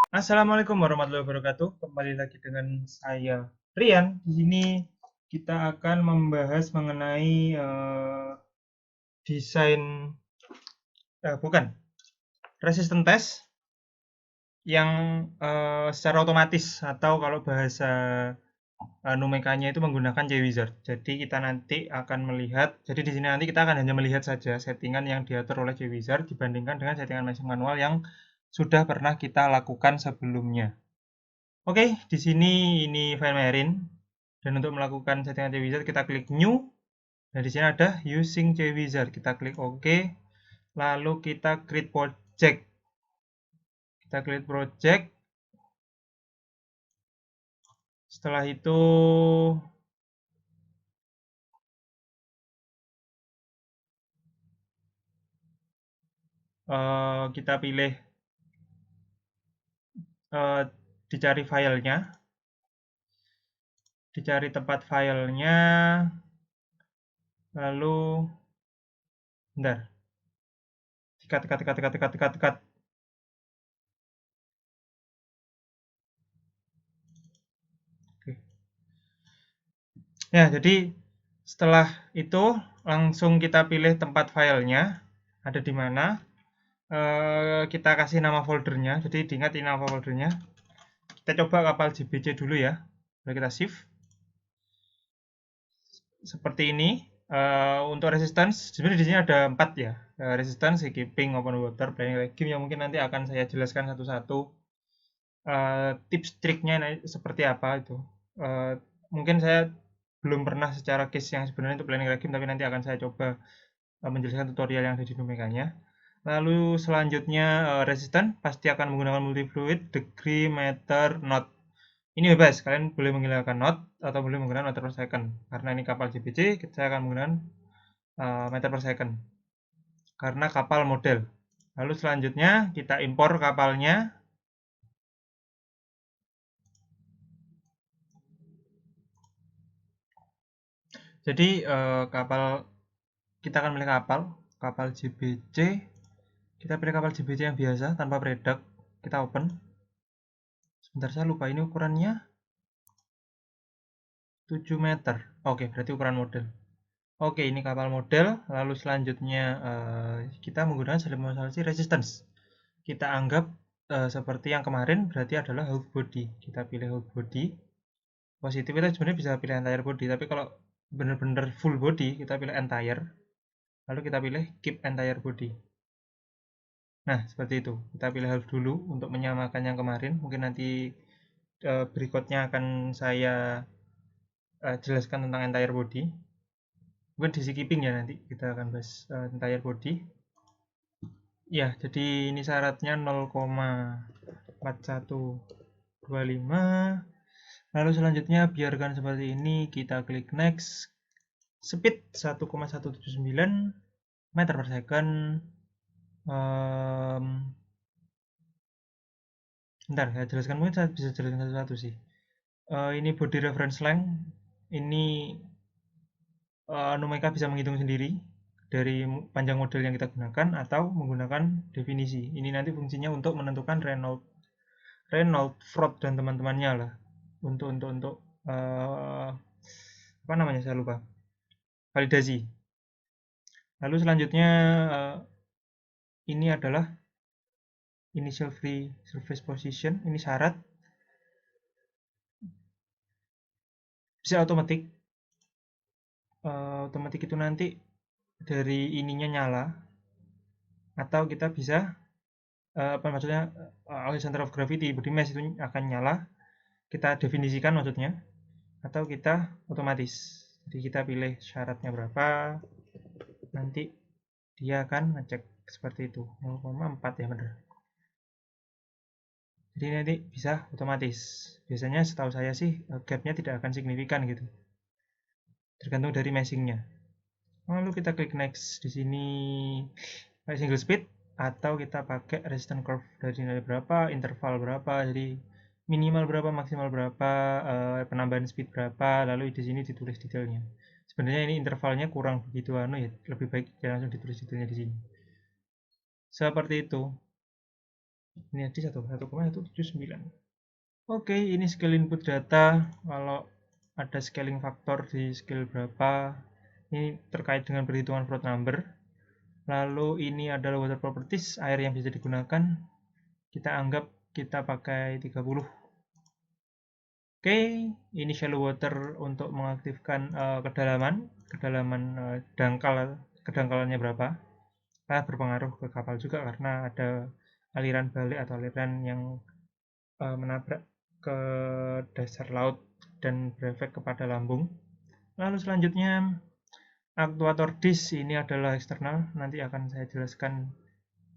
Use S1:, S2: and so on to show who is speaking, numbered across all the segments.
S1: Assalamualaikum warahmatullahi wabarakatuh. Kembali lagi dengan saya Rian. Di sini kita akan membahas mengenai desain bukan resistance test yang secara otomatis atau kalau bahasa numekanya itu menggunakan JWizard. Jadi kita nanti akan melihat, jadi di sini nanti kita akan hanya melihat saja settingan yang diatur oleh JWizard dibandingkan dengan settingan mesin manual yang sudah pernah kita lakukan sebelumnya. Oke, di sini ini file Merin. Dan untuk melakukan settingan JWizard kita klik New. Dan di sini ada Using JWizard. Kita klik OK. Lalu kita create project. Kita create project. Setelah itu kita pilih eh, dicari filenya, dicari tempat filenya, lalu bentar, tekat. Oke. Ya, jadi setelah itu langsung kita pilih tempat filenya ada di mana. Kita kasih nama foldernya, jadi diingat ini nama foldernya. Kita coba kapal JBC dulu ya. Lalu kita shift seperti ini. Untuk resistance sebenarnya di sini ada 4 ya. Resistance, keeping, open water, planning regime yang mungkin nanti akan saya jelaskan satu-satu. Tips triknya seperti apa itu. Uh, Mungkin saya belum pernah secara case yang sebenarnya untuk planning regime, tapi nanti akan saya coba menjelaskan tutorial yang ada di Numekanya. Lalu selanjutnya resistan pasti akan menggunakan multi fluid, degree, meter, knot. Ini bebas, kalian boleh menggunakan knot atau boleh menggunakan meter per second. Karena ini kapal JPC, saya akan menggunakan meter per second. Karena kapal model. Lalu selanjutnya kita impor kapalnya. Jadi kapal kita akan pilih kapal JBC. Kita pilih kapal JBC yang biasa tanpa predak. Kita open. Sebentar, saya lupa ini ukurannya 7 meter. Oke, berarti ukuran model. Oke, ini kapal model. Lalu selanjutnya kita menggunakan demonstrasi resistance. Kita anggap seperti yang kemarin berarti adalah hull body. Kita pilih hull body. Positif kita sebenarnya bisa pilih entire body, tapi kalau benar-benar full body kita pilih entire. Lalu kita pilih keep entire body. Nah, seperti itu. Kita pilih half dulu untuk menyamakan yang kemarin. Mungkin nanti berikutnya akan saya jelaskan tentang entire body. Mungkin di keeping ya, nanti kita akan bahas entire body. Ya, jadi ini syaratnya 0,4125. Lalu selanjutnya biarkan seperti ini, kita klik next. Speed 1,179 meter per second. Bentar, saya jelaskan, mungkin saya bisa jelaskan satu-satu sih. Ini body reference length. Ini Numeka bisa menghitung sendiri dari panjang model yang kita gunakan atau menggunakan definisi. Ini nanti fungsinya untuk menentukan Renault, Fraud dan teman-temannya lah. Untuk apa namanya, saya lupa. Validasi. Lalu selanjutnya ini adalah initial free surface position. Ini syarat bisa otomatis. Otomatis itu nanti dari ininya nyala atau kita bisa apa maksudnya, center of gravity body mass itu akan nyala, kita definisikan maksudnya, atau kita otomatis. Jadi kita pilih syaratnya berapa, nanti dia akan ngecek seperti itu. 0,4 ya, benar. Jadi nanti bisa otomatis. Biasanya setahu saya sih gapnya tidak akan signifikan gitu, tergantung dari meshingnya. Lalu kita klik next. Di sini single speed, atau kita pakai resistance curve dari nilai berapa, interval berapa, jadi minimal berapa, maksimal berapa, penambahan speed berapa, lalu di sini ditulis detailnya. Sebenarnya ini intervalnya kurang begitu ya, lebih baik langsung ditulis detailnya di sini. Seperti itu. Ini di 1,179. Oke, ini scale input data. Kalau ada scaling faktor di scale berapa, ini terkait dengan perhitungan float number. Lalu ini adalah water properties, air yang bisa digunakan. Kita anggap kita pakai 30. Oke, ini shallow water untuk mengaktifkan kedalaman kedangkalannya berapa. Karena berpengaruh ke kapal juga karena ada aliran balik atau aliran yang menabrak ke dasar laut dan berefek kepada lambung. Lalu selanjutnya aktuator disk ini adalah eksternal, nanti akan saya jelaskan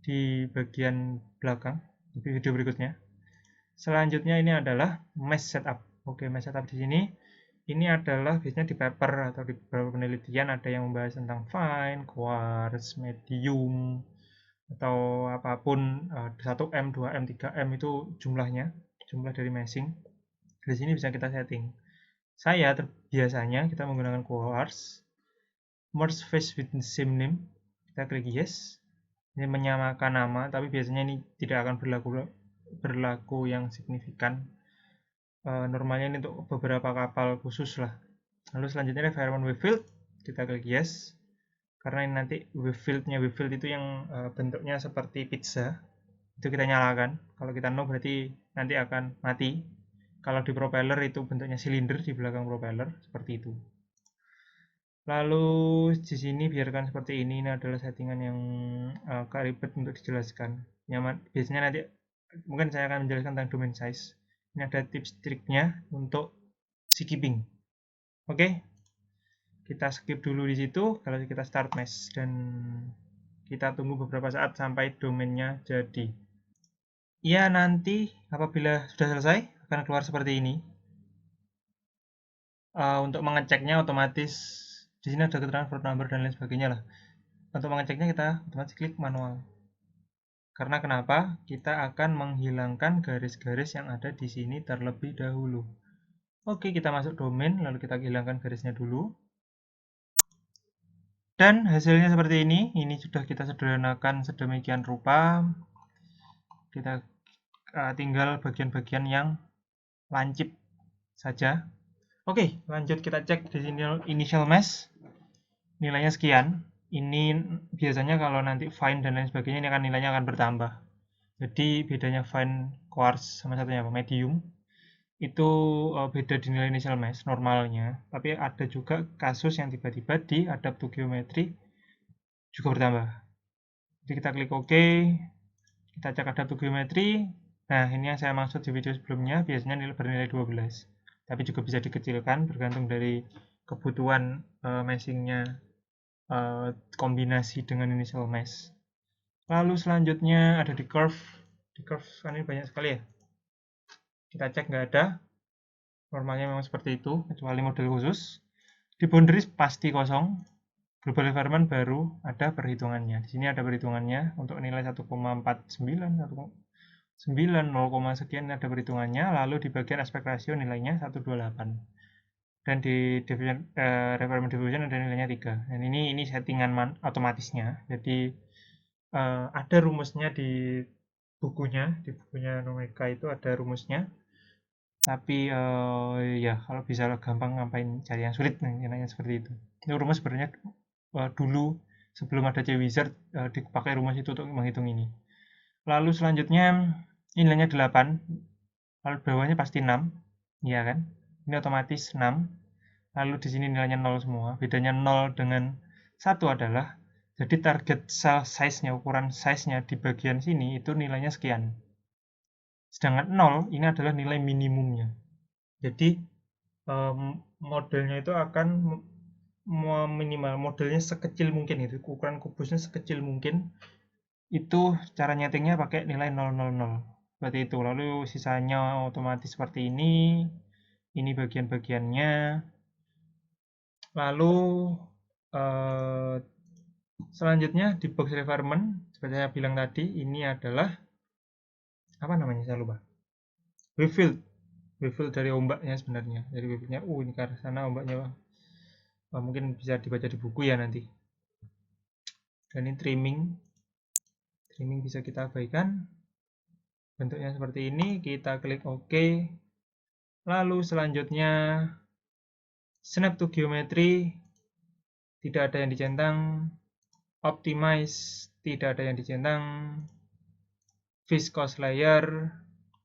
S1: di bagian belakang di video berikutnya. Selanjutnya ini adalah mesh setup. Oke, mesh setup di sini ini adalah biasanya di paper atau di beberapa penelitian ada yang membahas tentang fine, quartz, medium, atau apapun 1M, 2M, 3M itu jumlah dari meshing. Di sini bisa kita setting. Biasanya kita menggunakan quartz, merge face with the same name. Kita klik yes. Ini menyamakan nama, tapi biasanya ini tidak akan berlaku yang signifikan. Normalnya ini untuk beberapa kapal khusus lah. Lalu selanjutnya environment wave field, kita klik yes. Karena ini nanti wave field itu yang bentuknya seperti pizza, itu kita nyalakan. Kalau kita no berarti nanti akan mati. Kalau di propeller itu bentuknya silinder di belakang propeller, seperti itu. Lalu di sini biarkan seperti ini adalah settingan yang agak ribet untuk dijelaskan. Biasanya nanti mungkin saya akan menjelaskan tentang domain size. Ini ada tips triknya untuk skipping. Oke, kita skip dulu di situ. Kalau kita start mesh dan kita tunggu beberapa saat sampai domainnya jadi. Ya, nanti apabila sudah selesai akan keluar seperti ini. Untuk mengeceknya otomatis di sini ada keterangan float number dan lain sebagainya lah. Untuk mengeceknya kita otomatis klik manual. Karena kenapa? Kita akan menghilangkan garis-garis yang ada di sini terlebih dahulu. Oke, kita masuk domain, lalu kita hilangkan garisnya dulu. Dan hasilnya seperti ini. Ini sudah kita sederhanakan sedemikian rupa. Kita tinggal bagian-bagian yang lancip saja. Oke, lanjut kita cek di sini initial mesh. Nilainya sekian. Ini biasanya kalau nanti fine dan lain sebagainya ini akan nilainya akan bertambah. Jadi bedanya fine quartz sama satunya apa medium itu beda di nilai initial mesh normalnya. Tapi ada juga kasus yang tiba-tiba di adapt to geometry juga bertambah. Jadi kita klik OK, kita cek adapt to geometry. Nah, ini yang saya maksud di video sebelumnya, biasanya bernilai 12. Tapi juga bisa dikecilkan bergantung dari kebutuhan meshingnya kombinasi dengan initial mesh. Lalu selanjutnya ada di curve. Di curve kan ini banyak sekali ya. Kita cek nggak ada. Normalnya memang seperti itu, kecuali model khusus. Di boundaries pasti kosong. Global environment baru ada perhitungannya. Di sini ada perhitungannya untuk nilai 1,49, 1,9, 0, sekian ada perhitungannya. Lalu di bagian aspek rasio nilainya 128. Dan di requirement division ada nilainya 3. Dan ini settingan otomatisnya. Jadi ada rumusnya di bukunya Nomeka itu ada rumusnya. Tapi ya kalau bisa gampang ngapain cari yang sulit nilainya seperti itu. Ini rumus sebenarnya dulu sebelum ada Cwizard dipakai rumus itu untuk menghitung ini. Lalu selanjutnya nilainya 8. Lalu bawahnya pasti 6. Iya kan? Ini otomatis 6. Lalu di sini nilainya 0 semua. Bedanya 0 dengan 1 adalah jadi target cell size-nya, ukuran size-nya di bagian sini itu nilainya sekian. Sedangkan 0 ini adalah nilai minimumnya. Jadi modelnya itu akan minimal modelnya sekecil mungkin itu ukuran kubusnya sekecil mungkin itu cara nyetingnya pakai nilai 000 seperti itu. Lalu sisanya otomatis seperti ini bagian-bagiannya. Lalu selanjutnya di box requirement seperti saya bilang tadi ini adalah apa namanya saya lupa, wave field dari ombaknya sebenarnya. Jadi wave fieldnya ini ke sana ombaknya mungkin bisa dibaca di buku ya nanti. Dan ini trimming bisa kita abaikan. bentuknya seperti ini, kita klik OK. Lalu selanjutnya snap to geometry, tidak ada yang dicentang. Optimize, tidak ada yang dicentang. Viscose layer,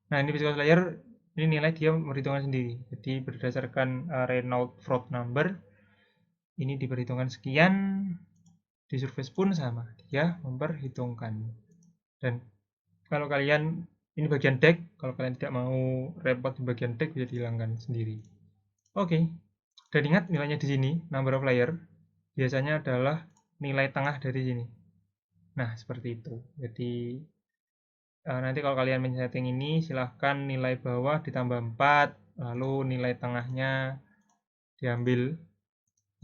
S1: nah ini viscose layer, ini nilai dia memperhitungkan sendiri, jadi berdasarkan Reynolds Fruit number ini diperhitungkan sekian. Di surface pun sama, dia memperhitungkan. Dan kalau kalian, ini bagian deck, kalau kalian tidak mau repot di bagian deck bisa dihilangkan sendiri. Oke, dan ingat nilainya di sini, number of layer biasanya adalah nilai tengah dari sini. Nah seperti itu. Jadi nanti kalau kalian men-setting ini silahkan nilai bawah ditambah 4, lalu nilai tengahnya diambil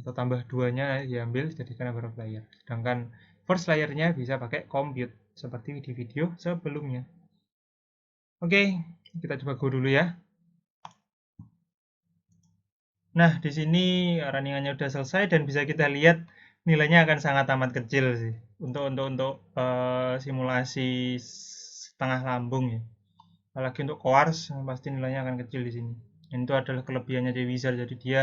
S1: atau tambah 2-nya diambil jadikan number of layer. Sedangkan first layernya bisa pakai compute seperti di video sebelumnya. Oke, kita coba go dulu ya. Nah, di sini runningannya udah selesai dan bisa kita lihat nilainya akan sangat amat kecil sih untuk simulasi setengah lambung ya. Apalagi untuk quartz pasti nilainya akan kecil di sini. Dan itu adalah kelebihannya di Wizard, jadi dia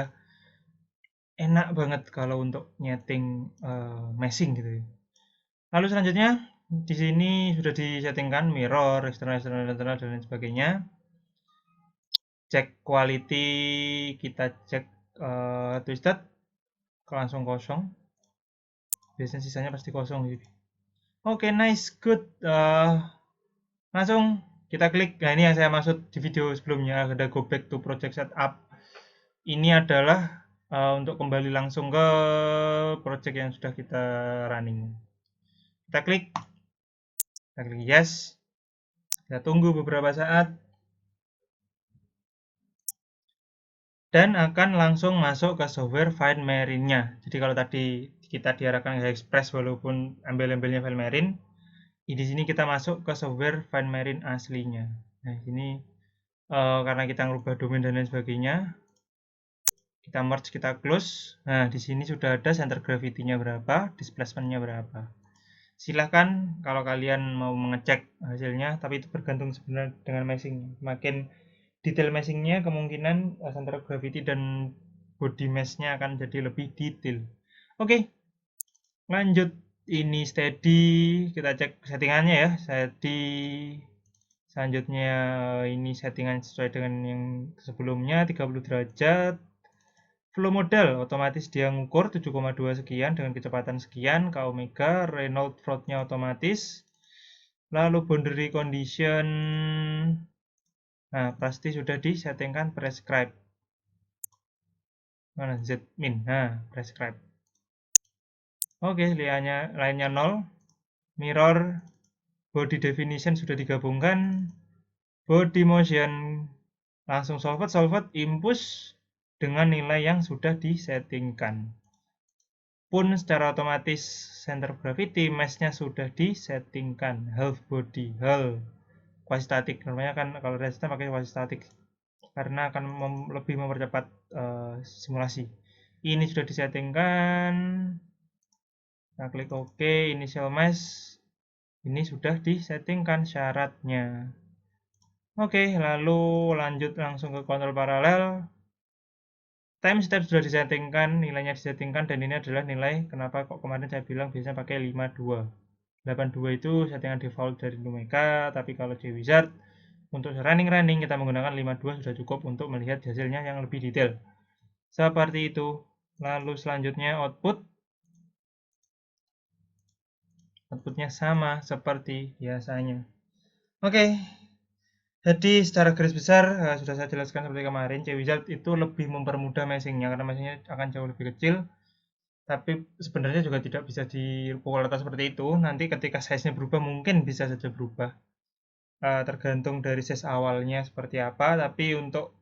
S1: enak banget kalau untuk nyeting meshing gitu ya. Lalu selanjutnya di sini sudah disettingkan mirror, eksternal, internal dan lain sebagainya. Cek quality, kita cek twisted langsung kosong. Biasanya sisanya pasti kosong gitu. Oke, nice, good. Langsung kita klik. Nah ini yang saya maksud di video sebelumnya, ada go back to project setup. Ini adalah untuk kembali langsung ke project yang sudah kita running. Kita klik yes. Kita tunggu beberapa saat dan akan langsung masuk ke software FileMarine-nya. Jadi kalau tadi kita diarahkan ke Express walaupun embel-embelnya FileMarine, di sini kita masuk ke software FileMarine aslinya. Nah ini karena kita ngubah domain dan lain sebagainya, kita merge, kita close. Nah di sini sudah ada center gravity-nya berapa, displacement-nya berapa. Silahkan kalau kalian mau mengecek hasilnya, tapi itu bergantung sebenarnya dengan meshing. Makin detail meshingnya kemungkinan center of gravity dan body mesh-nya akan jadi lebih detail. Oke, lanjut. Ini steady, kita cek settingannya ya. Steady. Selanjutnya ini settingan sesuai dengan yang sebelumnya, 30 derajat. Flow model otomatis dia ngukur 7,2 sekian dengan kecepatan sekian ke omega. Reynolds Fruit-nya otomatis. Lalu boundary condition, nah pasti sudah disettingkan prescribe. Mana Z min, nah prescribe. Oke, lainnya 0. Mirror, body definition sudah digabungkan. Body motion langsung solved impulse dengan nilai yang sudah disettingkan. Pun secara otomatis center gravity mesh-nya sudah disettingkan. Half body, hull quasi static. Namanya kan kalau resistor pakai quasi static karena akan lebih mempercepat simulasi. Ini sudah disettingkan. Kita klik OK. Initial mesh ini sudah disettingkan syaratnya. Oke, lalu lanjut langsung ke kontrol paralel. Time step sudah disettingkan, nilainya disettingkan, dan ini adalah nilai kenapa kok kemarin saya bilang biasanya pakai 52. 82 itu settingan default dari Numeka, tapi kalau di Wizard untuk running kita menggunakan 52 sudah cukup untuk melihat hasilnya yang lebih detail. Seperti itu. Lalu selanjutnya outputnya sama seperti biasanya. Oke, jadi secara garis besar sudah saya jelaskan seperti kemarin, C-Wizard itu lebih mempermudah meshingnya karena meshingnya akan jauh lebih kecil. Tapi sebenarnya juga tidak bisa dipukul rata seperti itu. Nanti ketika size-nya berubah mungkin bisa saja berubah. Tergantung dari size awalnya seperti apa. Tapi untuk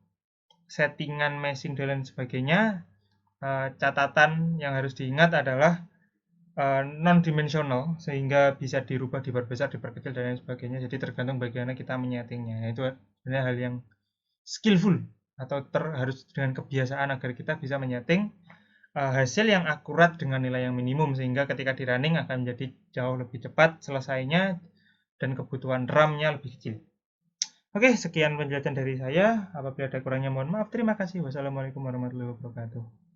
S1: settingan meshing dan lain sebagainya, catatan yang harus diingat adalah non-dimensional sehingga bisa dirubah, diperbesar, diperkecil dan lain sebagainya. Jadi tergantung bagaimana kita menyetingnya. Itu sebenarnya hal yang skillful atau harus dengan kebiasaan agar kita bisa menyeting hasil yang akurat dengan nilai yang minimum sehingga ketika di running akan menjadi jauh lebih cepat selesainya dan kebutuhan RAM-nya lebih kecil. Oke, sekian penjelasan dari saya. Apabila ada kurangnya mohon maaf. Terima kasih. Wassalamualaikum warahmatullahi wabarakatuh.